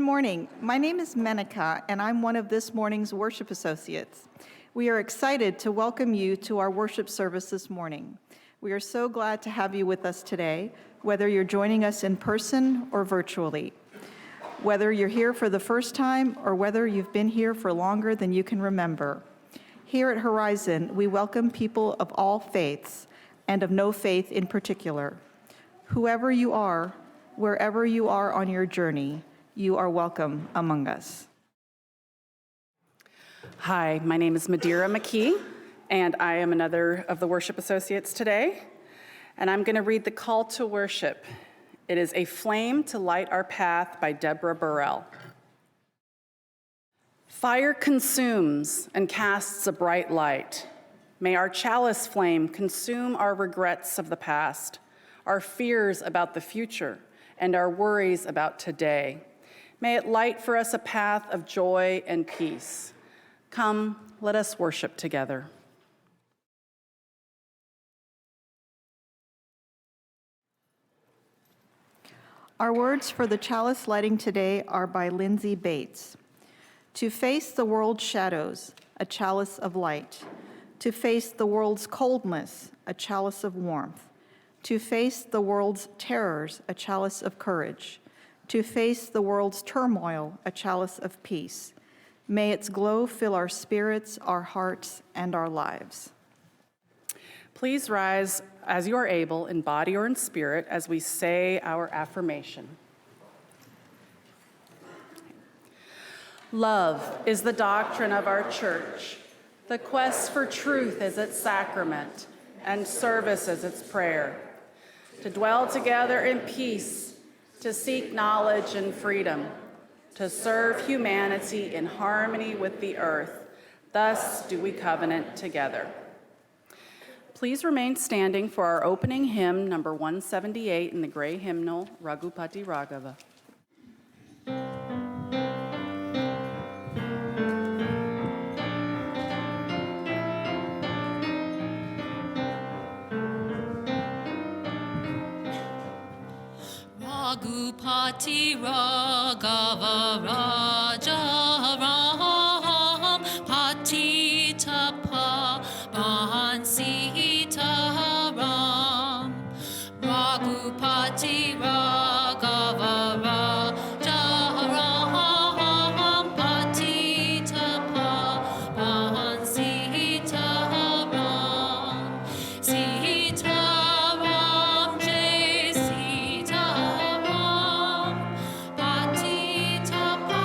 morning. My name is Menica, and I'm one of this morning's worship associates. We are excited to welcome you to our worship service this morning. We are so glad to have you with us today, whether you're joining us in person or virtually. Whether you're here for the first time or whether you've been here for longer than you can remember. Here at Horizon, we welcome people of all faiths and of no faith in particular. Whoever you are, wherever you are on your journey, you are welcome among us. Hi, my name is Madeira McKee, and I am another of the worship associates today. And I'm going to read the call to worship. It is A Flame to Light Our Path by Deborah Burrell. Fire consumes and casts a bright light. May our chalice flame consume our regrets of the past, our fears about the future, and our worries about today. May it light for us a path of joy and peace. Come, let us worship together. Our words for the chalice lighting today are by Lindsay Bates. To face the world's shadows, a chalice of light. To face the world's coldness, a chalice of warmth. To face the world's terrors, a chalice of courage. To face the world's turmoil, a chalice of peace. May its glow fill our spirits, our hearts, and our lives. Please rise as you are able in body or in spirit as we say our affirmation. Love is the doctrine of our church. The quest for truth is its sacrament, and service is its prayer. To dwell together in peace, to seek knowledge and freedom, to serve humanity in harmony with the earth. Thus do we covenant together. Please remain standing for our opening hymn, number 178 in the gray hymnal, Raghupati Raghava. Raghupati Raghava Raja Ram Patita Pavan Sita Ram Raghupati Raghava Raja Ram Patita Pavan Sita Ram Sita Ram Jai Sita Ram Patita Pavan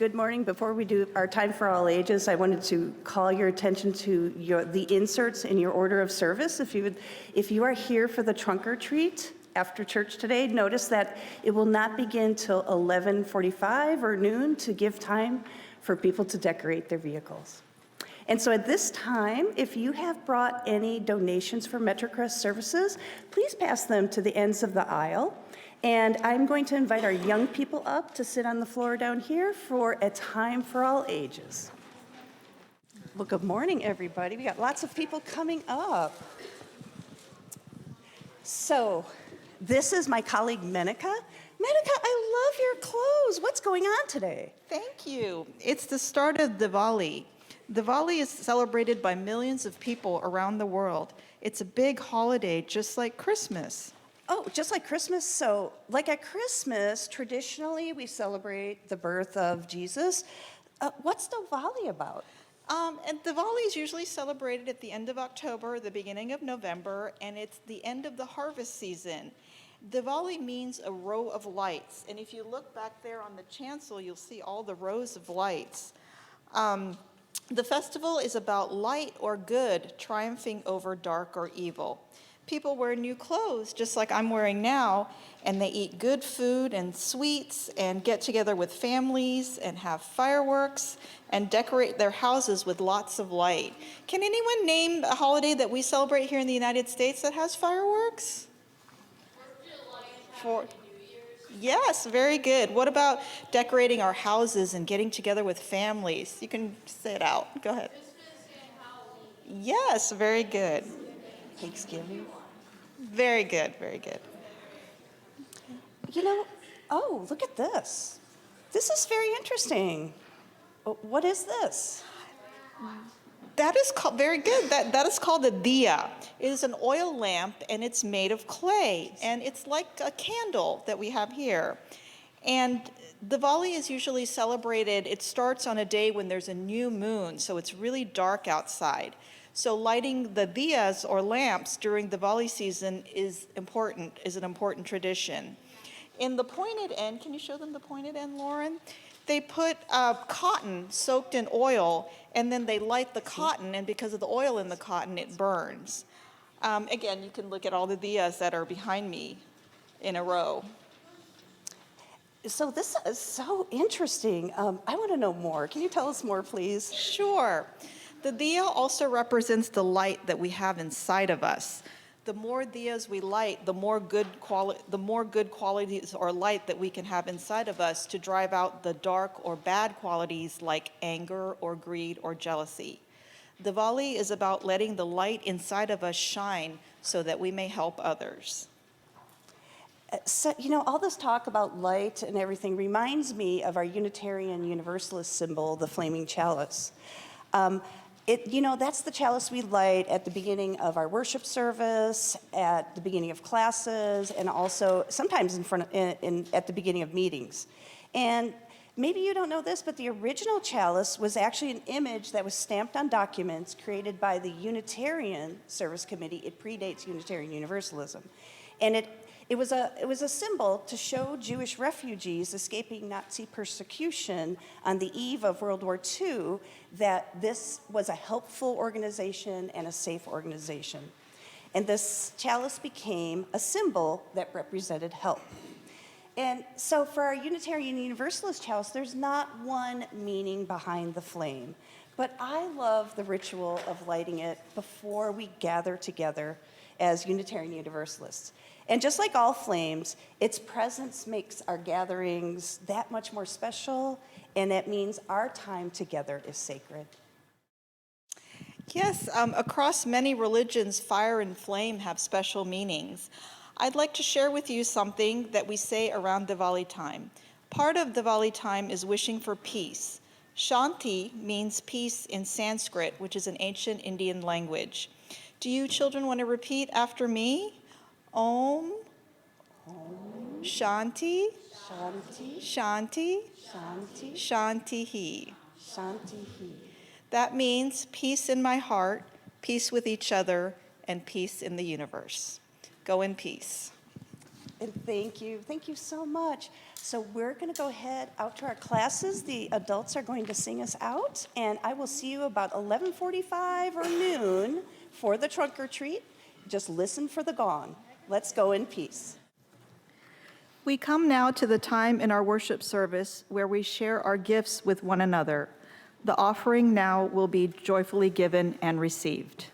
Good morning. Before we do our time for all ages, I wanted to call your attention to the inserts in your order of service. If you are here for the trunk or treat after church today, notice that it will not begin till 11:45 or noon to give time for people to decorate their vehicles. And so at this time, if you have brought any donations for MetroCrest services, please pass them to the ends of the aisle. And I'm going to invite our young people up to sit on the floor down here for a time for all ages. Well, good morning, everybody. We got lots of people coming up. So this is my colleague, Menika. Menika, I love your clothes. What's going on today? Thank you. It's the start of Diwali. Diwali is celebrated by millions of people around the world. It's a big holiday, just like Christmas. Oh, just like Christmas. So, like at Christmas, traditionally we celebrate the birth of Jesus. What's Diwali about? And Diwali is usually celebrated at the end of October, the beginning of November, and it's the end of the harvest season. Diwali means a row of lights, and if you look back there on the chancel, you'll see all the rows of lights. The festival is about light or good triumphing over dark or evil. People wear new clothes, just like I'm wearing now, and they eat good food and sweets and get together with families and have fireworks and decorate their houses with lots of light. Can anyone name a holiday that we celebrate here in the United States that has fireworks? Yes, very good. What about decorating our houses and getting together with families? You can say it out. Go ahead. Yes, very good. Thanksgiving. Very good, very good. Oh, look at this. This is very interesting. What is this? That is called, very good. That is called a diya. It is an oil lamp and it's made of clay. And it's like a candle that we have here. And Diwali is usually celebrated, it starts on a day when there's a new moon, so it's really dark outside. So lighting the diyas or lamps during Diwali season is an important tradition. In the pointed end, can you show them the pointed end, Lauren? They put cotton soaked in oil, and then they light the cotton, and because of the oil in the cotton, it burns. Again, you can look at all the diyas that are behind me in a row. So this is so interesting. I want to know more. Can you tell us more, please? Sure. The diya also represents the light that we have inside of us. The more diyas we light, the more good qualities or light that we can have inside of us to drive out the dark or bad qualities like anger or greed or jealousy. Diwali is about letting the light inside of us shine so that we may help others. So, all this talk about light and everything reminds me of our Unitarian Universalist symbol, the flaming chalice. That's the chalice we light at the beginning of our worship service, at the beginning of classes, and also sometimes at the beginning of meetings. And maybe you don't know this, but the original chalice was actually an image that was stamped on documents created by the Unitarian Service Committee. It predates Unitarian Universalism. And it was a symbol to show Jewish refugees escaping Nazi persecution on the eve of World War II that this was a helpful organization and a safe organization. And this chalice became a symbol that represented help. And so for our Unitarian Universalist chalice, there's not one meaning behind the flame. But I love the ritual of lighting it before we gather together as Unitarian Universalists. And just like all flames, its presence makes our gatherings that much more special, and it means our time together is sacred. Yes, across many religions, fire and flame have special meanings. I'd like to share with you something that we say around Diwali time. Part of Diwali time is wishing for peace. Shanti means peace in Sanskrit, which is an ancient Indian language. Do you children want to repeat after me? Om, Shanti, Shanti, Shanti, Shanti, Shantihi. Shantihi. That means peace in my heart, peace with each other, and peace in the universe. Go in peace. And thank you so much. So we're going to go ahead out to our classes. The adults are going to sing us out, and I will see you about 11:45 or noon for the trunk or treat. Just listen for the gong. Let's go in peace. We come now to the time in our worship service where we share our gifts with one another. The offering now will be joyfully given and received.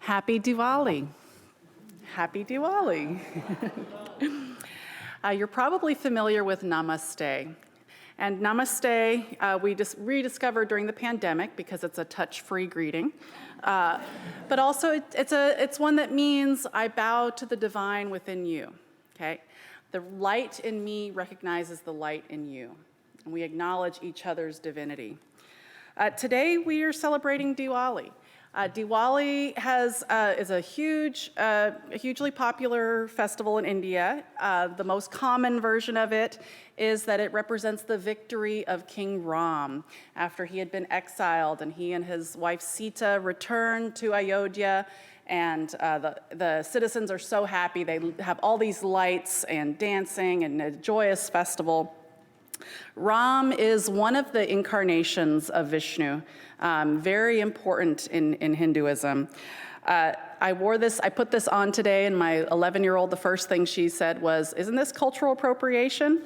Happy Diwali. Happy Diwali. You're probably familiar with Namaste. And Namaste, we just rediscovered during the pandemic because it's a touch-free greeting. But also, it's one that means I bow to the divine within you, okay? The light in me recognizes the light in you, and we acknowledge each other's divinity. Today, we are celebrating Diwali. Diwali is a hugely popular festival in India. The most common version of it is that it represents the victory of King Ram after he had been exiled, and he and his wife Sita returned to Ayodhya, and the citizens are so happy. They have all these lights and dancing and a joyous festival. Ram is one of the incarnations of Vishnu, very important in Hinduism. I put this on today, and my 11-year-old, the first thing she said was, "Isn't this cultural appropriation?"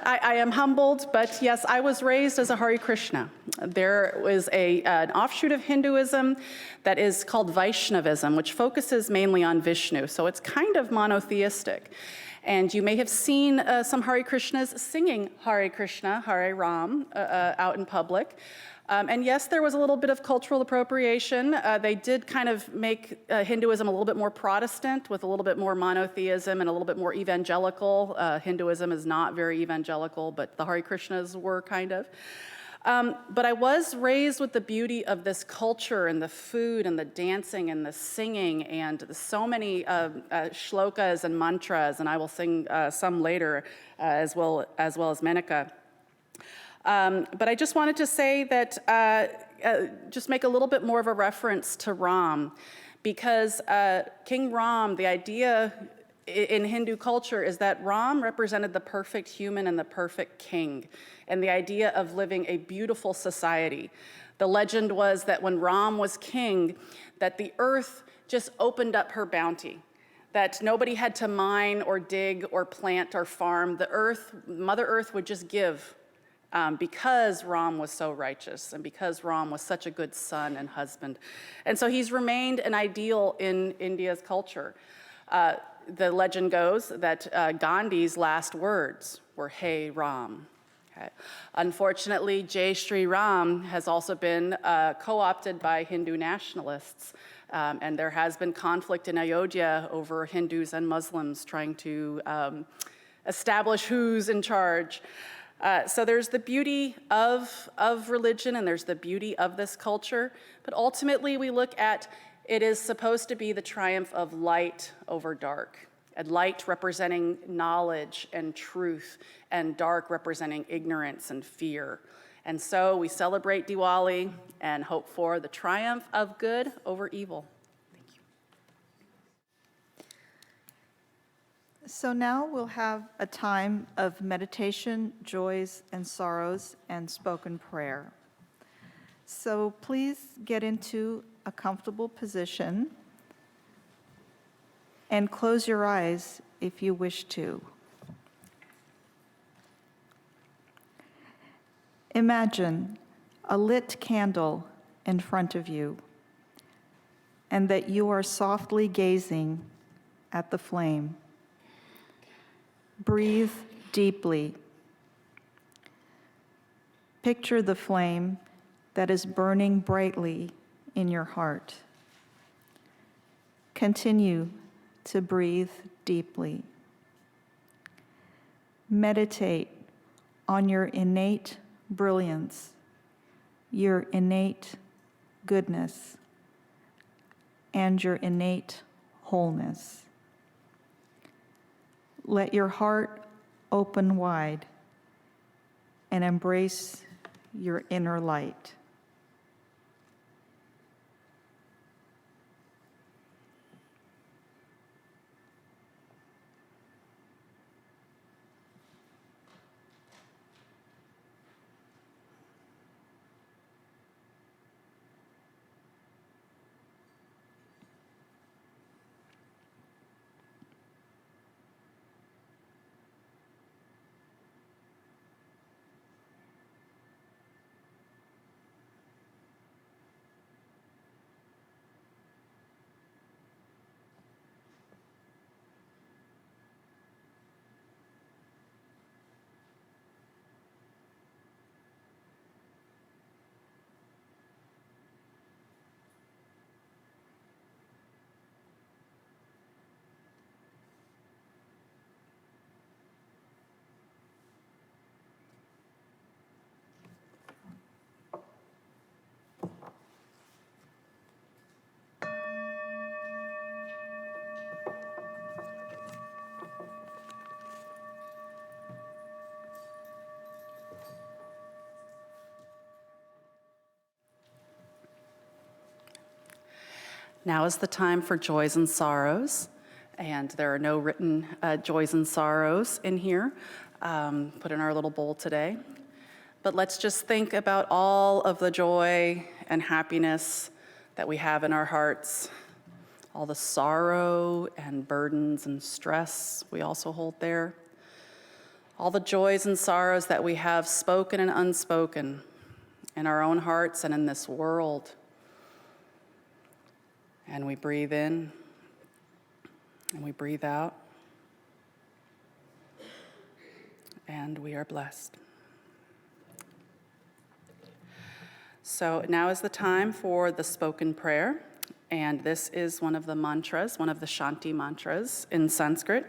I am humbled, but yes, I was raised as a Hare Krishna. There was an offshoot of Hinduism that is called Vaishnavism, which focuses mainly on Vishnu, so it's kind of monotheistic. And you may have seen some Hare Krishnas singing Hare Krishna, Hare Ram out in public. And yes, there was a little bit of cultural appropriation. They did kind of make Hinduism a little bit more Protestant with a little bit more monotheism and a little bit more evangelical. Hinduism is not very evangelical, but the Hare Krishnas were kind of. But I was raised with the beauty of this culture and the food and the dancing and the singing and so many shlokas and mantras, and I will sing some later as well as Menaka. But I just wanted to say that, just make a little bit more of a reference to Ram, because King Ram, the idea in Hindu culture is that Ram represented the perfect human and the perfect king, and the idea of living a beautiful society. The legend was that when Ram was king, that the earth just opened up her bounty, that nobody had to mine or dig or plant or farm. The earth, Mother Earth would just give, because Ram was so righteous and because Ram was such a good son and husband. And so he's remained an ideal in India's culture. The legend goes that Gandhi's last words were, "Hey Ram." Okay. Unfortunately, Jai Shri Ram has also been co-opted by Hindu nationalists, and there has been conflict in Ayodhya over Hindus and Muslims trying to establish who's in charge. So there's the beauty of religion, and there's the beauty of this culture, but ultimately we look at it is supposed to be the triumph of light over dark, and light representing knowledge and truth, and dark representing ignorance and fear. And so we celebrate Diwali and hope for the triumph of good over evil. Thank you. So now we'll have a time of meditation, joys and sorrows, and spoken prayer. So please get into a comfortable position and close your eyes if you wish to. Imagine a lit candle in front of you, and that you are softly gazing at the flame. Breathe deeply. Picture the flame that is burning brightly in your heart. Continue to breathe deeply. Meditate on your innate brilliance, your innate goodness, and your innate wholeness. Let your heart open wide and embrace your inner light. Now is the time for joys and sorrows, and there are no written joys and sorrows in here, put in our little bowl today. But let's just think about all of the joy and happiness that we have in our hearts, all the sorrow and burdens and stress we also hold there, all the joys and sorrows that we have spoken and unspoken in our own hearts and in this world. And we breathe in and we breathe out, and we are blessed. So now is the time for the spoken prayer, and this is one of the mantras, one of the Shanti mantras in Sanskrit.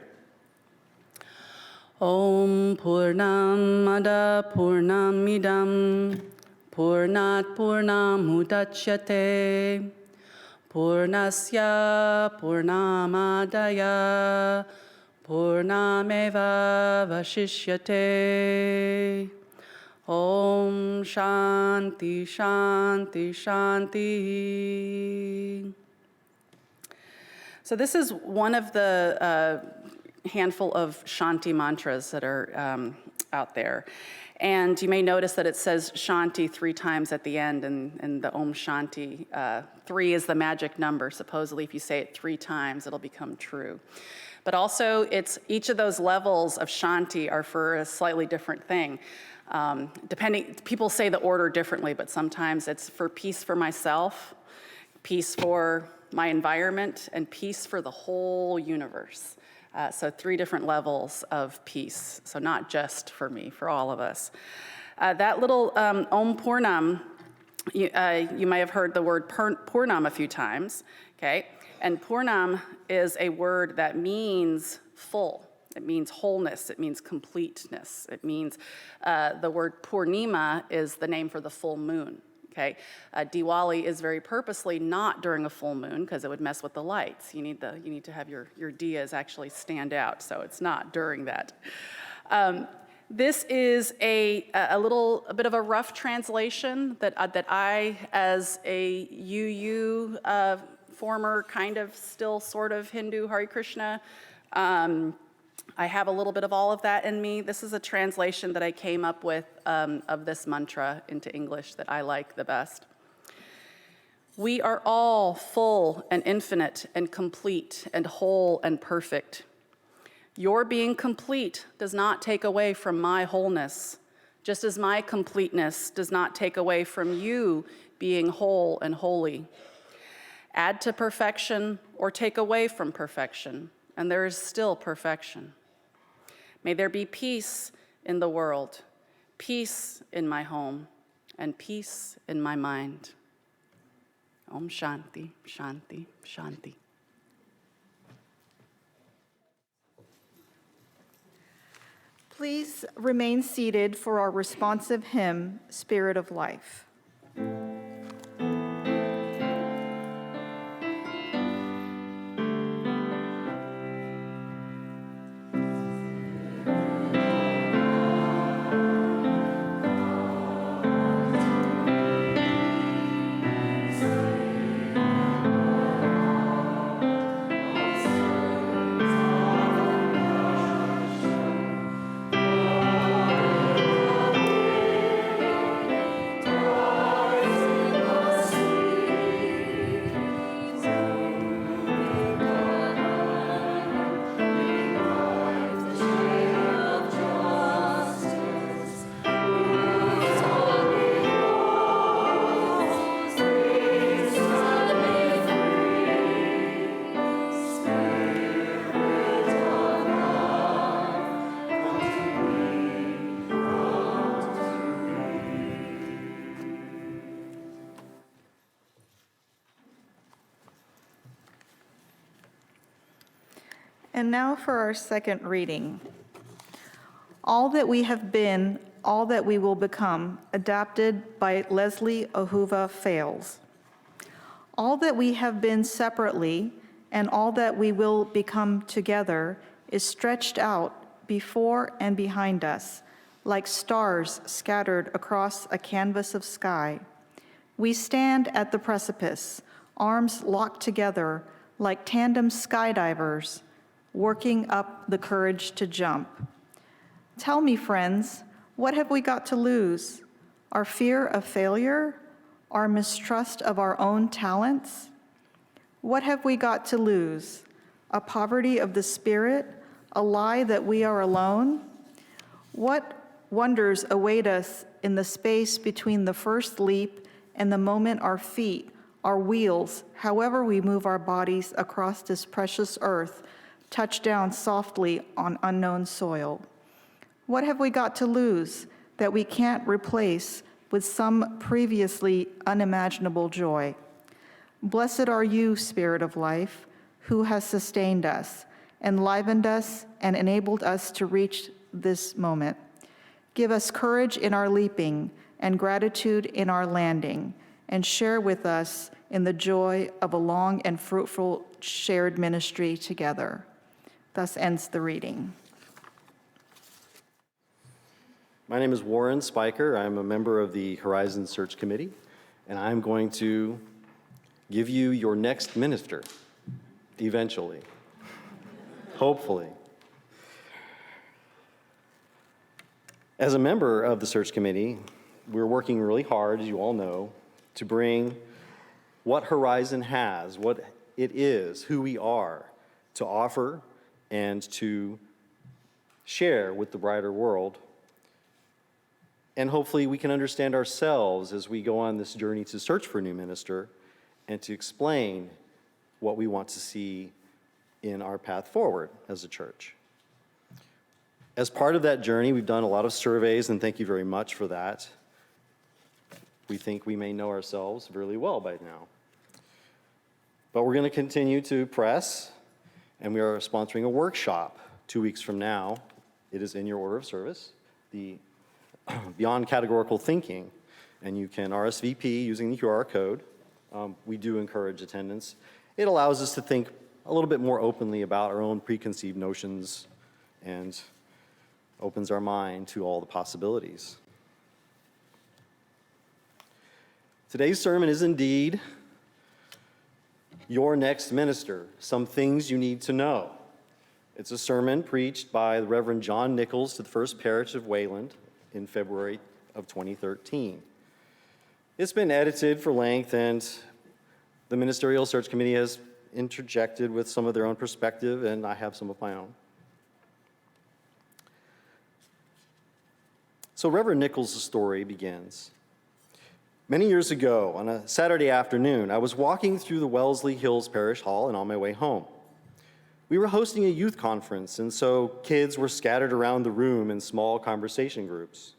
Om Purnamada Purnamidam Purnat Purnamudachyate Purnasya Purnamadaya Purnameva Vashishyate. Om Shanti Shanti Shanti. So this is one of the handful of Shanti mantras that are out there. And you may notice that it says Shanti 3 times at the end, and the Om Shanti. 3 is the magic number. Supposedly, if you say it 3 times, it'll become true. But also, each of those levels of Shanti are for a slightly different thing. People say the order differently, but sometimes it's for peace for myself, peace for my environment, and peace for the whole universe. So 3 different levels of peace. So not just for me, for all of us. That little Om Purnam, you may have heard the word Purnam a few times, okay? And Purnam is a word that means full. It means wholeness. It means completeness. It means the word Purnima is the name for the full moon. Okay, Diwali is very purposely not during a full moon because it would mess with the lights. You need to have your diyas actually stand out, so it's not during that. This is a bit of a rough translation that I, as a UU former kind of still sort of Hindu Hare Krishna, I have a little bit of all of that in me. This is a translation that I came up with of this mantra into English that I like the best. We are all full and infinite and complete and whole and perfect. Your being complete does not take away from my wholeness, just as my completeness does not take away from you being whole and holy. Add to perfection or take away from perfection, and there is still perfection. May there be peace in the world, peace in my home, and peace in my mind. Om Shanti, Shanti, Shanti. Please remain seated for our responsive hymn, Spirit of Life. And now for our second reading. All that we have been, all that we will become, adapted by Leslie Ohuva Fales. All that we have been separately and all that we will become together is stretched out before and behind us, like stars scattered across a canvas of sky. We stand at the precipice, arms locked together like tandem skydivers, working up the courage to jump. Tell me, friends, what have we got to lose? Our fear of failure? Our mistrust of our own talents? What have we got to lose? A poverty of the spirit? A lie that we are alone? What wonders await us in the space between the first leap and the moment our feet, our wheels, however we move our bodies across this precious earth, touch down softly on unknown soil? What have we got to lose that we can't replace with some previously unimaginable joy? Blessed are you, Spirit of life, who has sustained us, enlivened us, and enabled us to reach this moment. Give us courage in our leaping and gratitude in our landing, and share with us in the joy of a long and fruitful shared ministry together. Thus ends the reading. My name is Warren Spiker. I'm a member of the Horizon Search Committee, and I'm going to give you your next minister, eventually, hopefully. As a member of the Search Committee, we're working really hard, as you all know, to bring what Horizon has, what it is, who we are, to offer and to share with the brighter world. And hopefully we can understand ourselves as we go on this journey to search for a new minister and to explain what we want to see in our path forward as a church. As part of that journey, we've done a lot of surveys, and thank you very much for that. We think we may know ourselves really well by now. But we're going to continue to press, and we are sponsoring a workshop 2 weeks from now. It is in your order of service, the Beyond Categorical Thinking, and you can RSVP using the QR code. We do encourage attendance. It allows us to think a little bit more openly about our own preconceived notions and opens our mind to all the possibilities. Today's sermon is indeed your next minister, some things you need to know. It's a sermon preached by the Reverend John Nichols to the First Parish of Wayland in February of 2013. It's been edited for length, and the Ministerial Search Committee has interjected with some of their own perspective, and I have some of my own. So Reverend Nichols' story begins. Many years ago, on a Saturday afternoon, I was walking through the Wellesley Hills Parish Hall and on my way home. We were hosting a youth conference, and so kids were scattered around the room in small conversation groups.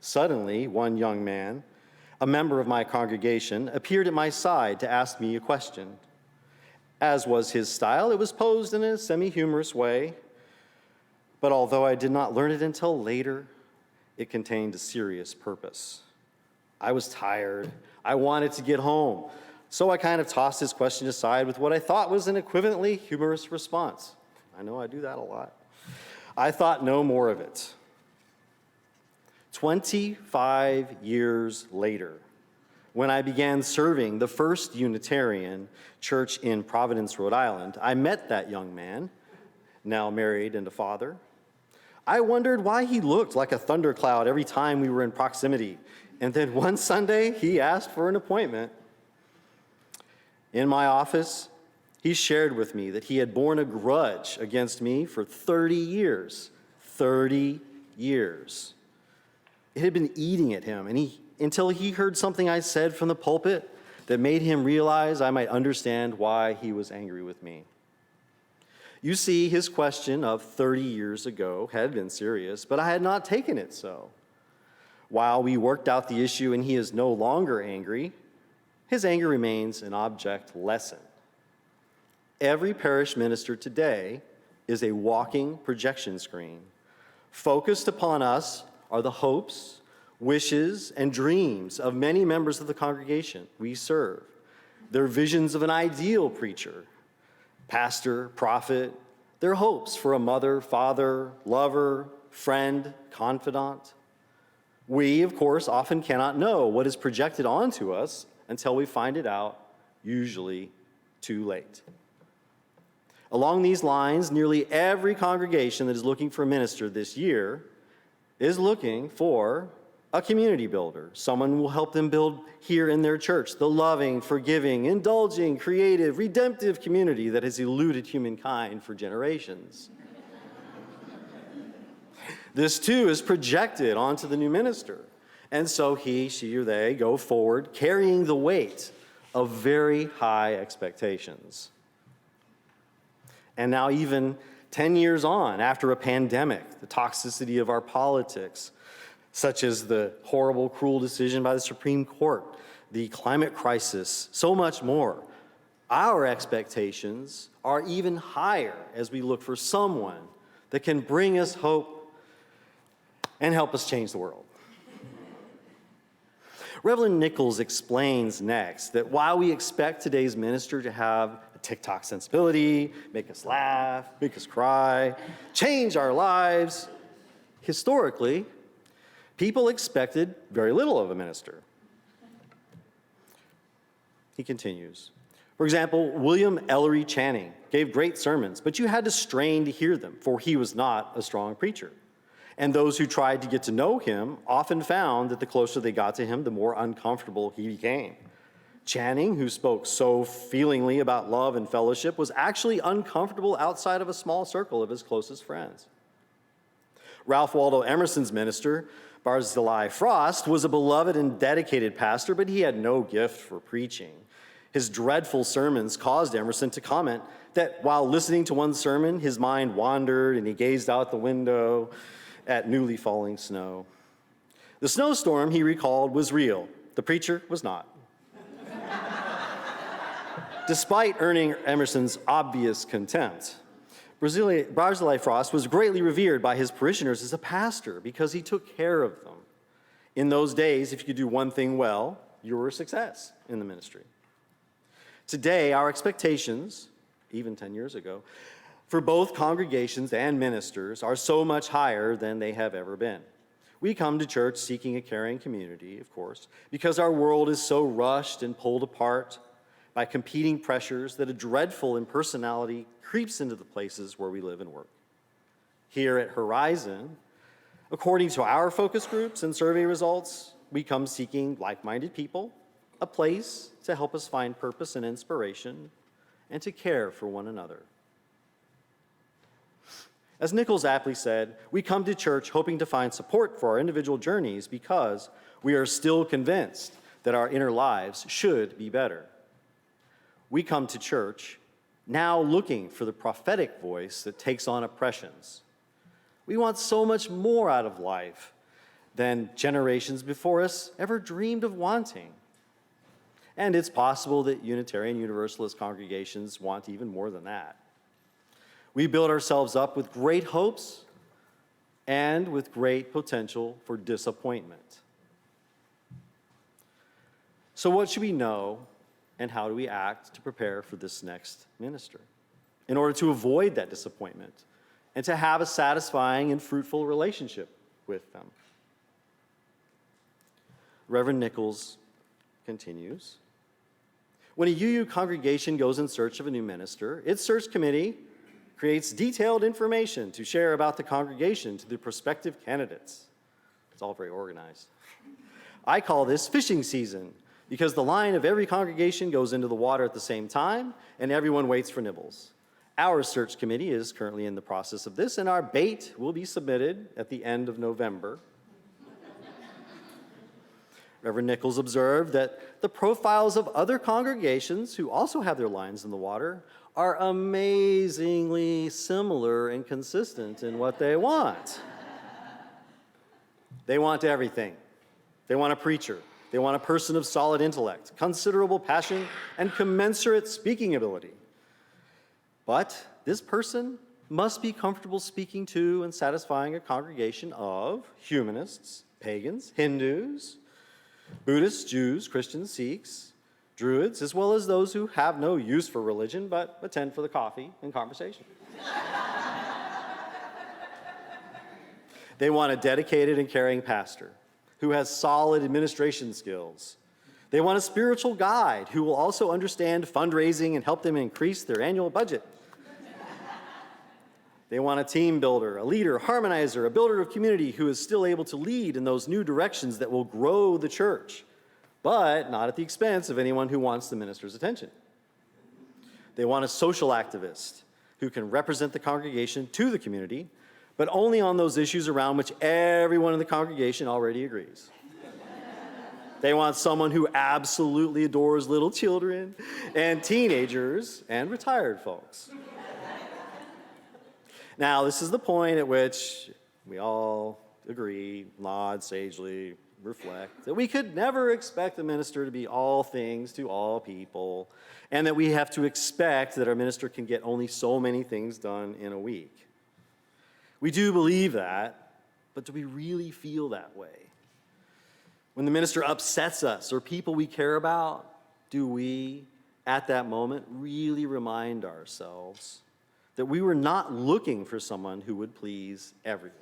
Suddenly, one young man, a member of my congregation, appeared at my side to ask me a question. As was his style, it was posed in a semi-humorous way, but although I did not learn it until later, it contained a serious purpose. I was tired. I wanted to get home. So I kind of tossed his question aside with what I thought was an equivalently humorous response. I know I do that a lot. I thought no more of it. 25 years later, when I began serving the first Unitarian church in Providence, Rhode Island, I met that young man, now married and a father. I wondered why he looked like a thundercloud every time we were in proximity. And then one Sunday, he asked for an appointment. In my office, he shared with me that he had borne a grudge against me for 30 years. 30 years. It had been eating at him, until he heard something I said from the pulpit that made him realize I might understand why he was angry with me. You see, his question of 30 years ago had been serious, but I had not taken it so. While we worked out the issue and he is no longer angry, his anger remains an object lesson. Every parish minister today is a walking projection screen. Focused upon us are the hopes, wishes, and dreams of many members of the congregation we serve. Their visions of an ideal preacher, pastor, prophet, their hopes for a mother, father, lover, friend, confidant. We, of course, often cannot know what is projected onto us until we find it out usually too late. Along these lines, nearly every congregation that is looking for a minister this year is looking for a community builder, someone who will help them build here in their church the loving, forgiving, indulging, creative, redemptive community that has eluded humankind for generations. This too is projected onto the new minister. And so he, she, or they go forward carrying the weight of very high expectations. And now even 10 years on, after a pandemic, the toxicity of our politics, such as the horrible, cruel decision by the Supreme Court, the climate crisis, so much more, our expectations are even higher as we look for someone that can bring us hope and help us change the world. Reverend Nichols explains next that while we expect today's minister to have a TikTok sensibility, make us laugh, make us cry, change our lives, historically, people expected very little of a minister. He continues. For example, William Ellery Channing gave great sermons, but you had to strain to hear them, for he was not a strong preacher. And those who tried to get to know him often found that the closer they got to him, the more uncomfortable he became. Channing, who spoke so feelingly about love and fellowship, was actually uncomfortable outside of a small circle of his closest friends. Ralph Waldo Emerson's minister, Barzillai Frost, was a beloved and dedicated pastor, but he had no gift for preaching. His dreadful sermons caused Emerson to comment that while listening to one sermon, his mind wandered and he gazed out the window at newly falling snow. The snowstorm, he recalled, was real. The preacher was not. Despite earning Emerson's obvious contempt, Barzillai Frost was greatly revered by his parishioners as a pastor because he took care of them. In those days, if you could do one thing well, you were a success in the ministry. Today, our expectations, even 10 years ago, for both congregations and ministers are so much higher than they have ever been. We come to church seeking a caring community, of course, because our world is so rushed and pulled apart by competing pressures that a dreadful impersonality creeps into the places where we live and work. Here at Horizon, according to our focus groups and survey results, we come seeking like-minded people, a place to help us find purpose and inspiration, and to care for one another. As Nichols aptly said, we come to church hoping to find support for our individual journeys because we are still convinced that our inner lives should be better. We come to church now looking for the prophetic voice that takes on oppressions. We want so much more out of life than generations before us ever dreamed of wanting. And it's possible that Unitarian Universalist congregations want even more than that. We build ourselves up with great hopes and with great potential for disappointment. So what should we know and how do we act to prepare for this next minister in order to avoid that disappointment and to have a satisfying and fruitful relationship with them? Reverend Nichols continues. When a UU congregation goes in search of a new minister, its search committee creates detailed information to share about the congregation to the prospective candidates. It's all very organized. I call this fishing season because the line of every congregation goes into the water at the same time and everyone waits for nibbles. Our search committee is currently in the process of this, and our bait will be submitted at the end of November. Reverend Nichols observed that the profiles of other congregations who also have their lines in the water are amazingly similar and consistent in what they want. They want everything. They want a preacher. They want a person of solid intellect, considerable passion, and commensurate speaking ability. But this person must be comfortable speaking to and satisfying a congregation of humanists, pagans, Hindus, Buddhists, Jews, Christians, Sikhs, Druids, as well as those who have no use for religion but attend for the coffee and conversation. They want a dedicated and caring pastor who has solid administration skills, They want a spiritual guide who will also understand fundraising and help them increase their annual budget. They want a team builder, a leader, harmonizer, a builder of community who is still able to lead in those new directions that will grow the church, but not at the expense of anyone who wants the minister's attention. They want a social activist who can represent the congregation to the community, but only on those issues around which everyone in the congregation already agrees. They want someone who absolutely adores little children and teenagers and retired folks. Now, this is the point at which we all agree, nod sagely, reflect, that we could never expect the minister to be all things to all people, and that we have to expect that our minister can get only so many things done in a week. We do believe that, but do we really feel that way? When the minister upsets us or people we care about, do we, at that moment, really remind ourselves that we were not looking for someone who would please everyone?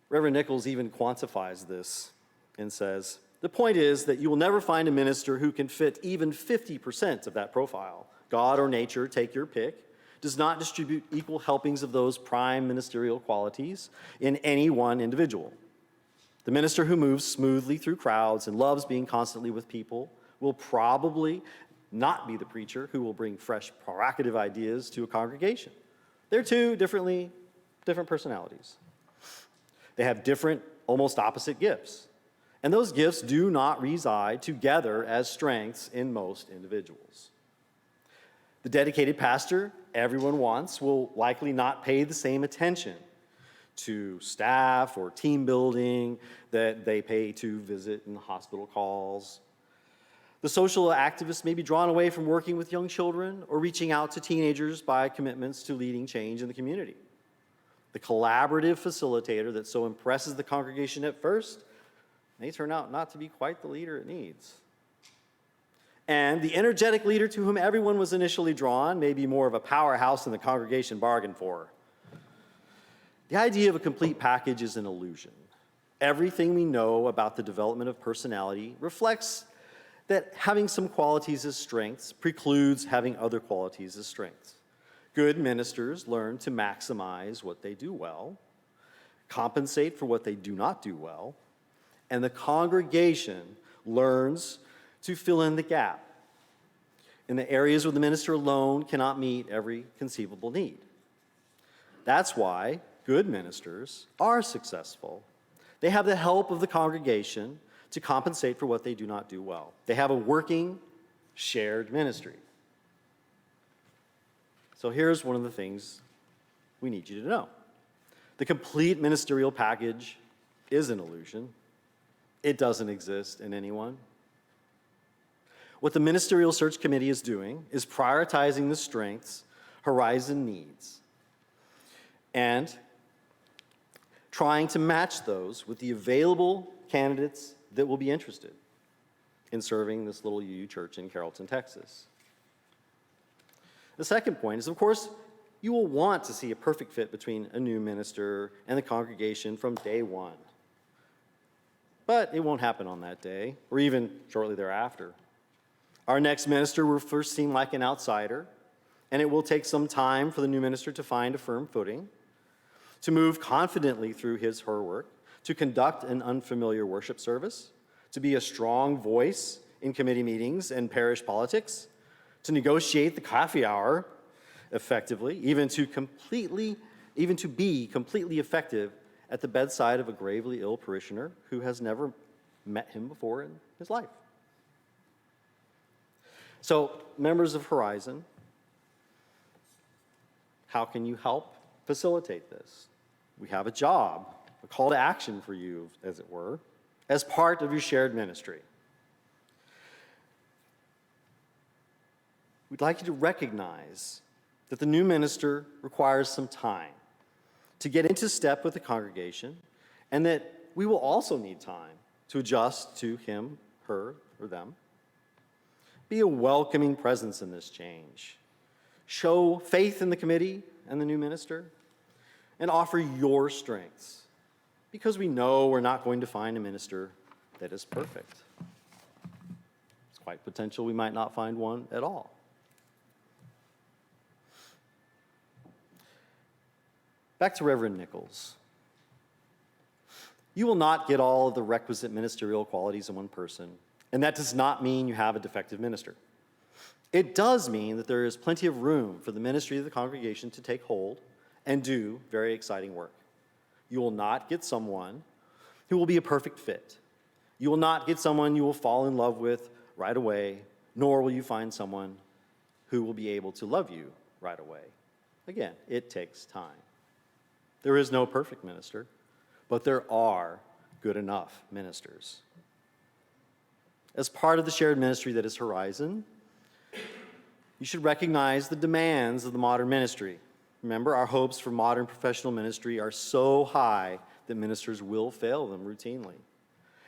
Reverend Nichols even quantifies this and says, the point is that you will never find a minister who can fit even 50% of that profile. God or nature, take your pick, does not distribute equal helpings of those prime ministerial qualities in any one individual. The minister who moves smoothly through crowds and loves being constantly with people will probably not be the preacher who will bring fresh, provocative ideas to a congregation. They're two different personalities. They have different, almost opposite gifts. And those gifts do not reside together as strengths in most individuals. The dedicated pastor everyone wants will likely not pay the same attention to staff or team building that they pay to visit and hospital calls. The social activist may be drawn away from working with young children or reaching out to teenagers by commitments to leading change in the community. The collaborative facilitator that so impresses the congregation at first may turn out not to be quite the leader it needs. And the energetic leader to whom everyone was initially drawn may be more of a powerhouse than the congregation bargained for. The idea of a complete package is an illusion. Everything we know about the development of personality reflects that having some qualities as strengths precludes having other qualities as strengths. Good ministers learn to maximize what they do well, compensate for what they do not do well, and the congregation learns to fill in the gap in the areas where the minister alone cannot meet every conceivable need. That's why good ministers are successful. They have the help of the congregation to compensate for what they do not do well. They have a working, shared ministry. So here's one of the things we need you to know. The complete ministerial package is an illusion. It doesn't exist in anyone. What the Ministerial Search Committee is doing is prioritizing the strengths Horizon needs and trying to match those with the available candidates that will be interested in serving this little UU church in Carrollton, Texas. The second point is, of course, you will want to see a perfect fit between a new minister and the congregation from day one. But it won't happen on that day, or even shortly thereafter. Our next minister will first seem like an outsider, and it will take some time for the new minister to find a firm footing, to move confidently through his or her work, to conduct an unfamiliar worship service, to be a strong voice in committee meetings and parish politics, to negotiate the coffee hour effectively, even to be completely effective at the bedside of a gravely ill parishioner who has never met him before in his life. So, members of Horizon, how can you help facilitate this? We have a job, a call to action for you, as it were, as part of your shared ministry. We'd like you to recognize that the new minister requires some time to get into step with the congregation, and that we will also need time to adjust to him, her, or them. Be a welcoming presence in this change. Show faith in the committee and the new minister, and offer your strengths. because we know we're not going to find a minister that is perfect. It's quite potential we might not find one at all. Back to Reverend Nichols. You will not get all of the requisite ministerial qualities in one person, and that does not mean you have a defective minister. It does mean that there is plenty of room for the ministry of the congregation to take hold and do very exciting work. You will not get someone who will be a perfect fit. You will not get someone you will fall in love with right away, nor will you find someone who will be able to love you right away. Again, it takes time. There is no perfect minister, but there are good enough ministers. As part of the shared ministry that is Horizon, you should recognize the demands of the modern ministry. Remember, our hopes for modern professional ministry are so high that ministers will fail them routinely.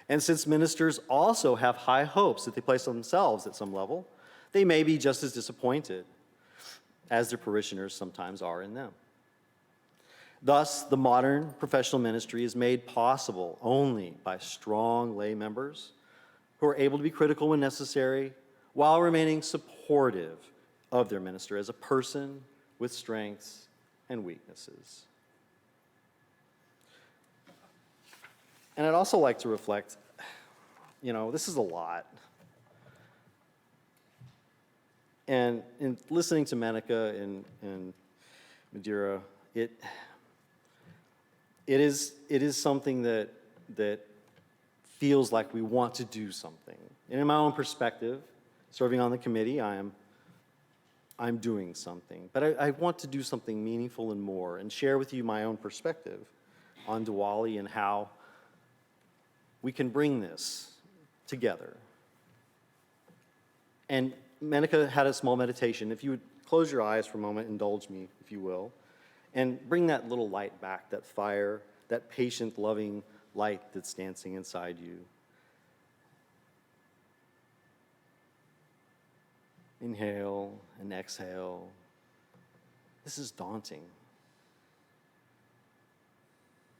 And since ministers also have high hopes that they place on themselves at some level, they may be just as disappointed as their parishioners sometimes are in them. Thus, the modern professional ministry is made possible only by strong lay members who are able to be critical when necessary while remaining supportive of their minister as a person with strengths and weaknesses. And I'd also like to reflect, this is a lot. And in listening to Menica and Madeira, it is something that feels like we want to do something. And in my own perspective, serving on the committee, I'm doing something. But I want to do something meaningful and more, and share with you my own perspective on Diwali and how we can bring this together. And Menica had a small meditation. If you would close your eyes for a moment, indulge me, if you will, and bring that little light back, that fire, that patient, loving light that's dancing inside you. Inhale and exhale. This is daunting.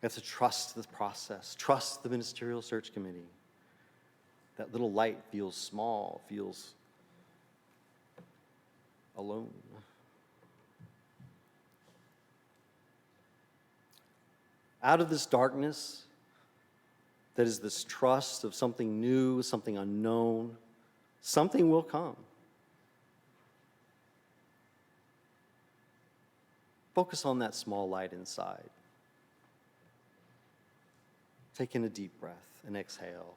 You have to trust the process, trust the ministerial search committee. That little light feels small, feels alone. Out of this darkness, that is this trust of something new, something unknown, something will come. Focus on that small light inside. Take in a deep breath and exhale.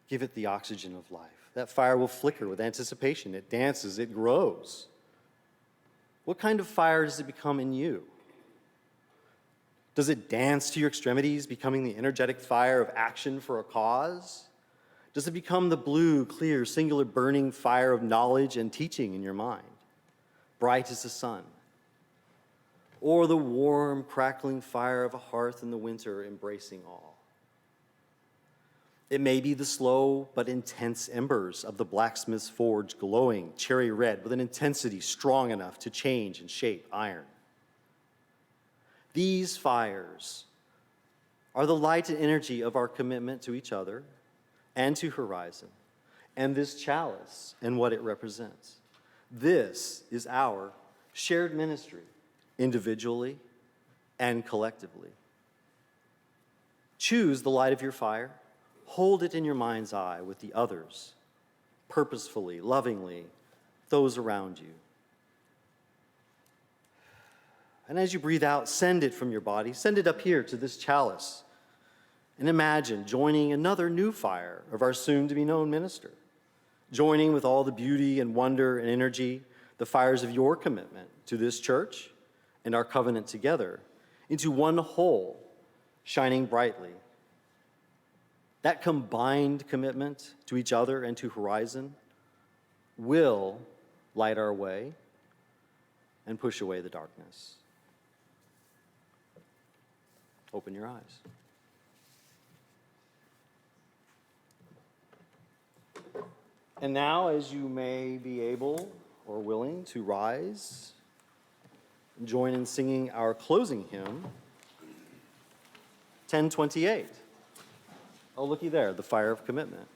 Give it the oxygen of life. That fire will flicker with anticipation. It dances, it grows. What kind of fire does it become in you? Does it dance to your extremities, becoming the energetic fire of action for a cause? Does it become the blue, clear, singular burning fire of knowledge and teaching in your mind, bright as the sun? Or the warm, crackling fire of a hearth in the winter, embracing all? It may be the slow but intense embers of the blacksmith's forge, glowing cherry red with an intensity strong enough to change and shape iron. These fires are the light and energy of our commitment to each other and to Horizon, and this chalice and what it represents. This is our shared ministry, individually and collectively. Choose the light of your fire. Hold it in your mind's eye with the others, purposefully, lovingly, those around you. And as you breathe out, send it from your body, send it up here to this chalice. And imagine joining another new fire of our soon-to-be-known minister, joining with all the beauty and wonder and energy, the fires of your commitment to this church and our covenant together, into one whole, shining brightly. That combined commitment to each other and to Horizon will light our way and push away the darkness. Open your eyes. And now, as you may be able or willing to rise join in singing our closing hymn, 1028. Oh, looky there, the fire of commitment.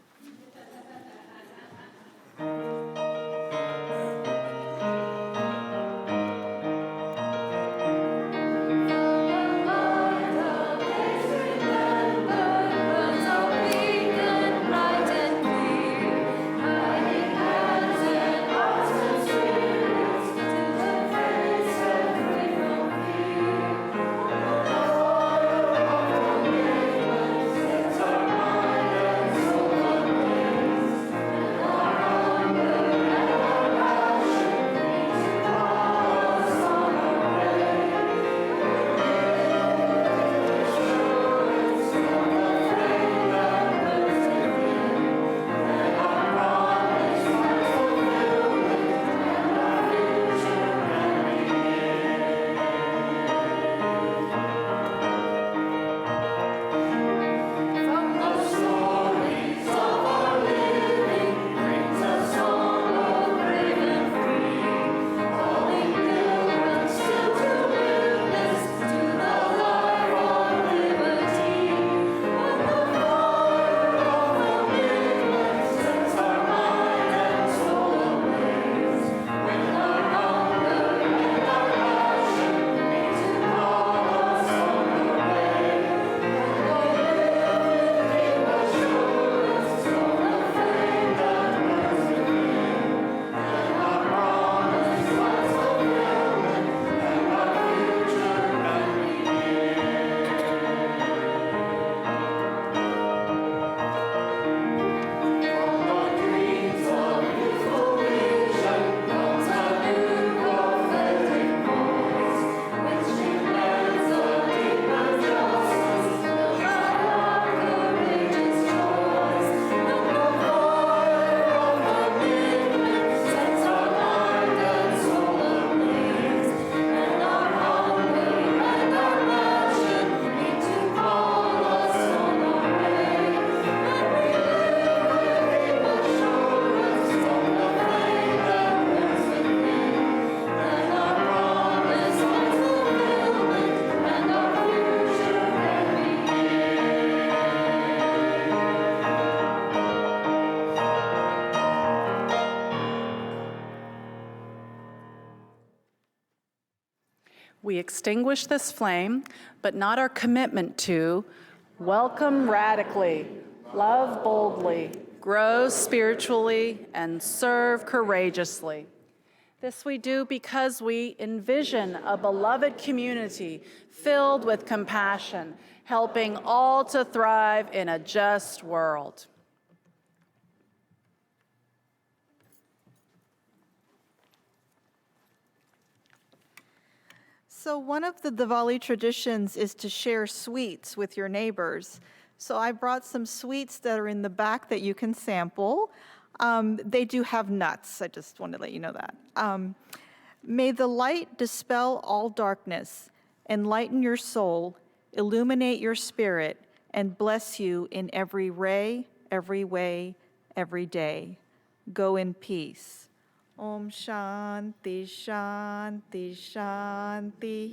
We extinguish this flame, but not our commitment to welcome radically, love boldly, grow spiritually, and serve courageously. This we do because we envision a beloved community filled with compassion, helping all to thrive in a just world. So one of the Diwali traditions is to share sweets with your neighbors. So I brought some sweets that are in the back that you can sample. They do have nuts. I just wanted to let you know that. May the light dispel all darkness, enlighten your soul, illuminate your spirit, and bless you in every ray, every way, every day. Go in peace. Om Shanti Shanti Shanti.